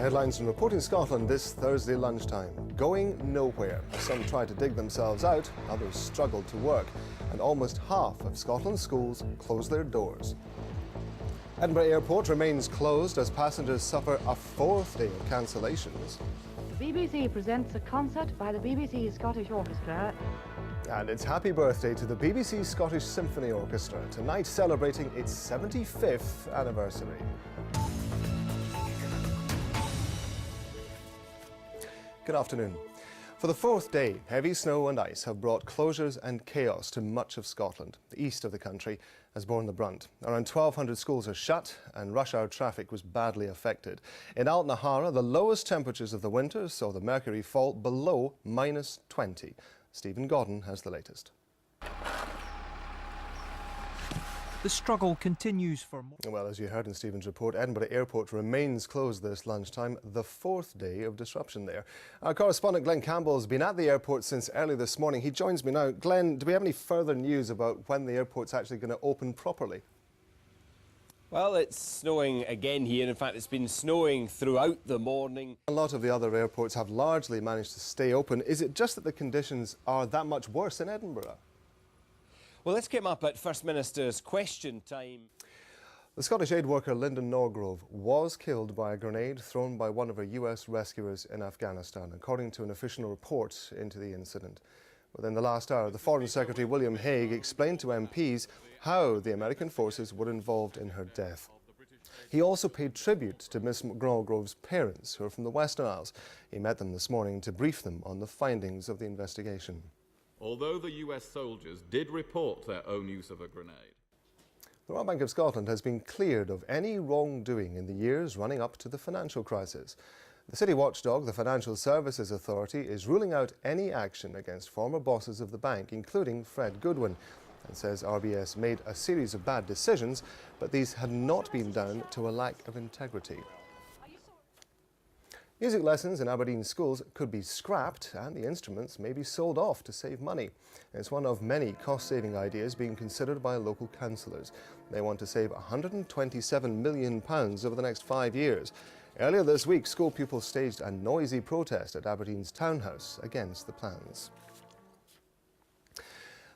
headlines from Reporting Scotland this Thursday lunchtime. Going nowhere. Some try to dig themselves out, others struggle to work, and almost half of Scotland's schools close their doors. Edinburgh Airport remains closed as passengers suffer a fourth day of cancellations. The BBC presents a concert by the BBC Scottish Orchestra. And it's happy birthday to the BBC Scottish Symphony Orchestra, tonight celebrating its 75th anniversary. Good afternoon. For the fourth day, heavy snow and ice have brought closures and chaos to much of Scotland. The east of the country has borne the brunt. Around 1,200 schools are shut and rush hour traffic was badly affected. In Altnahara, the lowest temperatures of the winter saw the mercury fall below -20. Stephen Godden has the latest. The struggle continues for more. Well, as you heard in Stephen's report, Edinburgh Airport remains closed this lunchtime, the fourth day of disruption there. Our correspondent Glenn Campbell has been at the airport since early this morning. He joins me now. Glenn, do we have any further news about when the airport's actually going to open properly? Well, it's snowing again here. In fact, it's been snowing throughout the morning. A lot of the other airports have largely managed to stay open. Is it just that the conditions are that much worse in Edinburgh? Well, this came up at First Minister's question time. The Scottish aid worker Lyndon Norgrove was killed by a grenade thrown by one of her US rescuers in Afghanistan, according to an official report into the incident. Within the last hour, the Foreign Secretary William Hague explained to MPs how the American forces were involved in her death. He also paid tribute to Miss Norgrove's parents, who are from the Western Isles. He met them this morning to brief them on the findings of the investigation. Although the US soldiers did report their own use of a grenade. The Royal Bank of Scotland has been cleared of any wrongdoing in the years running up to the financial crisis. The city watchdog, the Financial Services Authority, is ruling out any action against former bosses of the bank, including Fred Goodwin, and says RBS made a series of bad decisions, but these had not been down to a lack of integrity. Music lessons in Aberdeen schools could be scrapped and the instruments may be sold off to save money. It's one of many cost-saving ideas being considered by local councillors. They want to save £127 million over the next 5 years. Earlier this week, school pupils staged a noisy protest at Aberdeen's townhouse against the plans.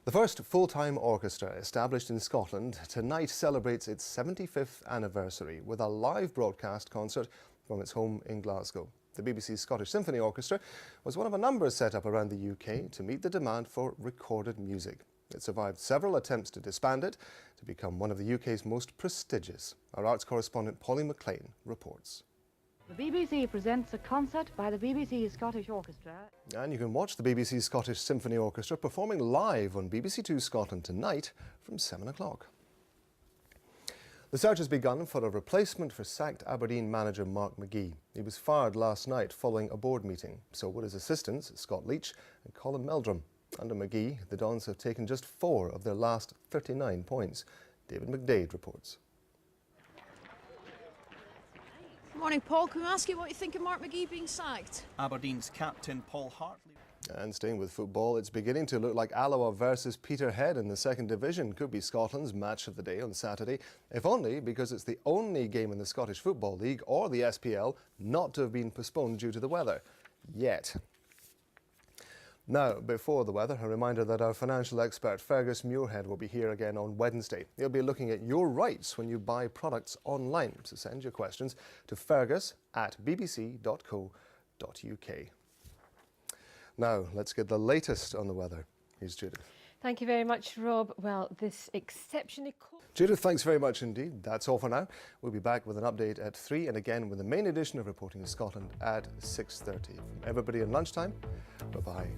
The first full-time orchestra established in Scotland tonight celebrates its 75th anniversary with a live broadcast concert from its home in Glasgow. The BBC's Scottish Symphony Orchestra was one of a number set up around the UK to meet the demand for recorded music. It survived several attempts to disband it to become one of the UK's most prestigious. Our arts correspondent Polly McLean reports. The BBC presents a concert by the BBC Scottish Orchestra. And you can watch the BBC Scottish Symphony Orchestra performing live on BBC Two Scotland tonight from 7 o'clock. The search has begun for a replacement for sacked Aberdeen manager Mark McGee. He was fired last night following a board meeting. So were his assistants, Scott Leach and Colin Meldrum. Under McGee, the Dons have taken just 4 of their last 39 points. David McDade reports. Good morning, Paul. Can we ask you what you think of Mark McGee being sacked? Aberdeen's captain Paul Hartley. And staying with football, it's beginning to look like Alloa versus Peterhead in the second division could be Scotland's match of the day on Saturday, if only because it's the only game in the Scottish Football League or the SPL not to have been postponed due to the weather. Yet. Now, before the weather, a reminder that our financial expert Fergus Muirhead will be here again on Wednesday. He'll be looking at your rights when you buy products online. So send your questions to fergus@bbc.co.uk. Now, let's get the latest on the weather. Here's Judith. Thank you very much, Rob. Well, this exceptionally cold... Judith, thanks very much indeed. That's all for now. We'll be back with an update at 3 and again with the main edition of Reporting in Scotland at 6:30. From everybody in lunchtime, bye-bye.